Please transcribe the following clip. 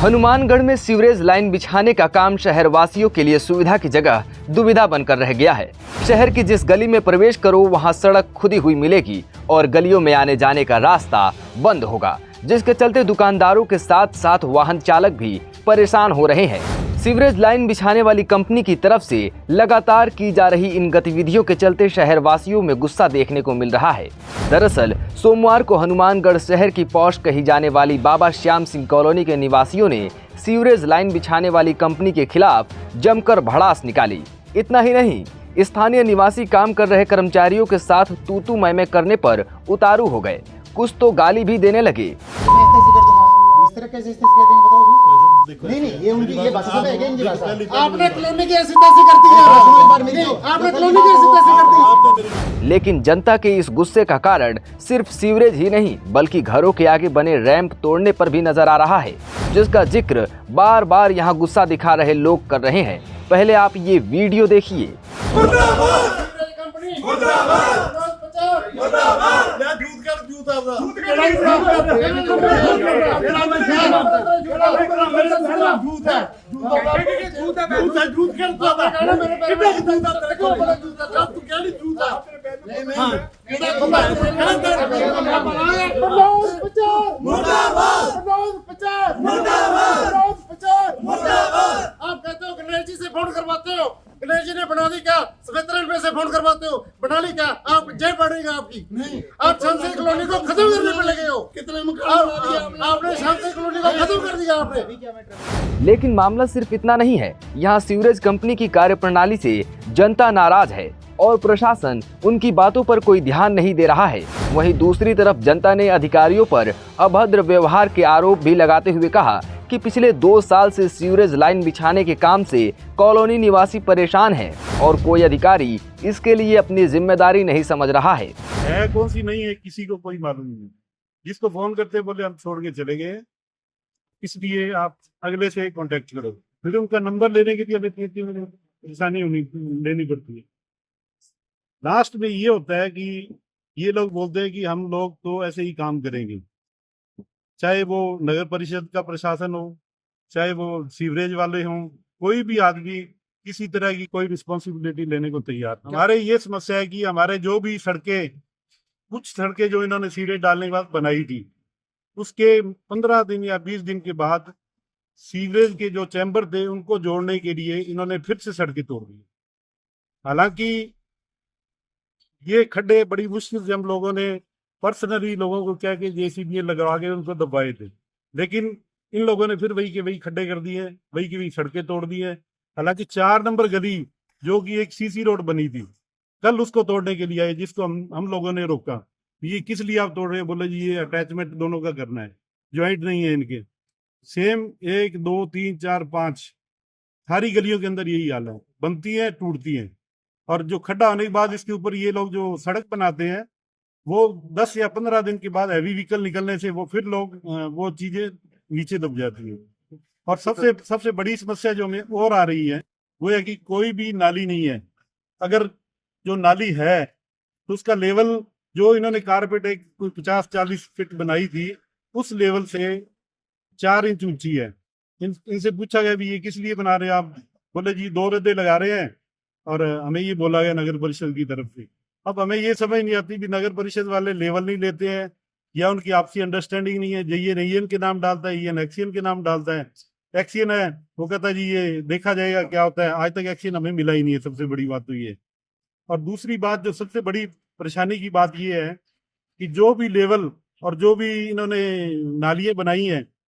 हनुमानगढ़ में sewerage line बिछाने का काम शहरवासियों के लिए सुविधा की जगह दुविधा बनकर रह गया है। शहर की जिस गली में प्रवेश करो वहां सड़क खुदी हुई मिलेगी और गलियों में आने जाने का रास्ता बंद होगा, जिसके चलते दुकानदारों के साथ साथ वाहन चालक भी परेशान हो रहे हैं। सीवरेज लाइन बिछाने वाली कंपनी की तरफ से लगातार की जा रही इन गतिविधियों के चलते शहरवासियों में गुस्सा देखने को मिल रहा है। दरअसल सोमवार को हनुमानगढ़ शहर की पौष कही जाने वाली बाबा श्याम सिंह कॉलोनी के निवासियों ने सीवरेज लाइन बिछाने वाली कंपनी के खिलाफ जमकर भड़ास निकाली। इतना ही नहीं, स्थानीय निवासी काम कर रहे कर्मचारियों के साथ तू मैं करने पर उतारू हो गए। कुछ तो गाली भी देने लगे। नहीं, ये उनकी ये भाषा है क्या? इनकी भाषा आपने कॉलोनी की ऐसी तैसी करती है, आपने कॉलोनी की ऐसी तैसी करती है। लेकिन जनता के इस गुस्से का कारण सिर्फ सीवरेज ही नहीं बल्कि घरों के आगे बने रैंप तोड़ने पर भी नजर आ रहा है, जिसका जिक्र बार बार यहाँ गुस्सा दिखा रहे लोग कर रहे हैं। पहले आप ये वीडियो देखिए। आप कहते हो गणेश जी से फोन करवाते हो, गणेश जी ने बना दी क्या? सफेद में से फोन करवाते हो, बना ली क्या? आप जेल पड़ेगा आपकी। नहीं, आप शांति कॉलोनी को खत्म करने पे लगे हो। कितने आपने शांति कॉलोनी को खत्म कर दिया आपने। लेकिन मामला सिर्फ इतना नहीं है। यहाँ सीवरेज कंपनी की कार्यप्रणाली से जनता नाराज है और प्रशासन उनकी बातों पर कोई ध्यान नहीं दे रहा है। वहीं दूसरी तरफ जनता ने अधिकारियों पर अभद्र व्यवहार के आरोप भी लगाते हुए कहा कि पिछले 2 साल से सीवरेज लाइन बिछाने के काम से कॉलोनी निवासी परेशान हैं और कोई अधिकारी इसके लिए अपनी जिम्मेदारी नहीं समझ रहा है। कौन सी नहीं है किसी को कोई मालूम नहीं। जिसको फोन करते बोले हम छोड़ के चले गए, इसलिए आप अगले से कांटेक्ट करो। फिर उनका नंबर लेने के लिए हमें 3 परेशानी लेनी पड़ती है। लास्ट में ये होता है कि ये लोग बोलते हैं कि हम लोग तो ऐसे ही काम करेंगे, चाहे वो नगर परिषद का प्रशासन हो, चाहे वो सीवरेज वाले हों, कोई भी आदमी किसी तरह की कोई रिस्पॉन्सिबिलिटी लेने को तैयार। हमारे ये समस्या है कि हमारे जो भी सड़कें, कुछ सड़कें जो इन्होंने सीवरेज डालने के बाद बनाई थी, उसके 15 दिन या 20 दिन के बाद सीवरेज के जो चैम्बर थे उनको जोड़ने के लिए इन्होंने फिर से सड़कें तोड़ दी। हालांकि ये खड्डे बड़ी मुश्किल से हम लोगों ने पर्सनली लोगों को क्या कि जेसीबी लगवा के उनको दबाए थे, लेकिन इन लोगों ने फिर वही के वही खड्डे कर दिए, वही की वही सड़कें तोड़ दी है। हालांकि 4 नंबर गली जो कि एक सीसी रोड बनी थी, कल उसको तोड़ने के लिए आए, जिसको हम लोगों ने रोका। ये किस लिए आप तोड़ रहे हैं? बोले जी ये अटैचमेंट दोनों का करना है, ज्वाइंट नहीं है इनके। सेम 1 2 3 4 5 सारी गलियों के अंदर यही हाल है, बनती है टूटती है। और जो खड्डा होने के बाद इसके ऊपर ये लोग जो सड़क बनाते हैं, वो 10 या 15 दिन के बाद हैवी व्हीकल निकलने से वो फिर लोग वो चीजें नीचे दब जाती है। और सबसे बड़ी समस्या जो हमें और आ रही है वो है कि कोई भी नाली नहीं है। अगर जो नाली है तो उसका लेवल जो इन्होंने कारपेट एक 50-40 फीट बनाई थी, उस लेवल से 4 इंच ऊंची है। इनसे पूछा गया भी ये किस लिए बना रहे हैं आप? बोले जी 2 रद्दे लगा रहे हैं और हमें ये बोला गया नगर परिषद की तरफ से। अब हमें ये समझ नहीं आती कि नगर परिषद वाले लेवल नहीं लेते हैं या उनकी आपसी अंडरस्टैंडिंग नहीं है। ये नईएन के नाम डालता है, ये एक्सीएन के नाम डालता है। एक्सीएन है वो कहता है जी ये देखा जाएगा क्या होता है। आज तक एक्सीएन हमें मिला ही नहीं है, सबसे बड़ी बात तो ये है। और दूसरी बात जो सबसे बड़ी परेशानी की बात ये है कि जो भी लेवल और जो भी इन्होंने नालियाँ बनाई हैं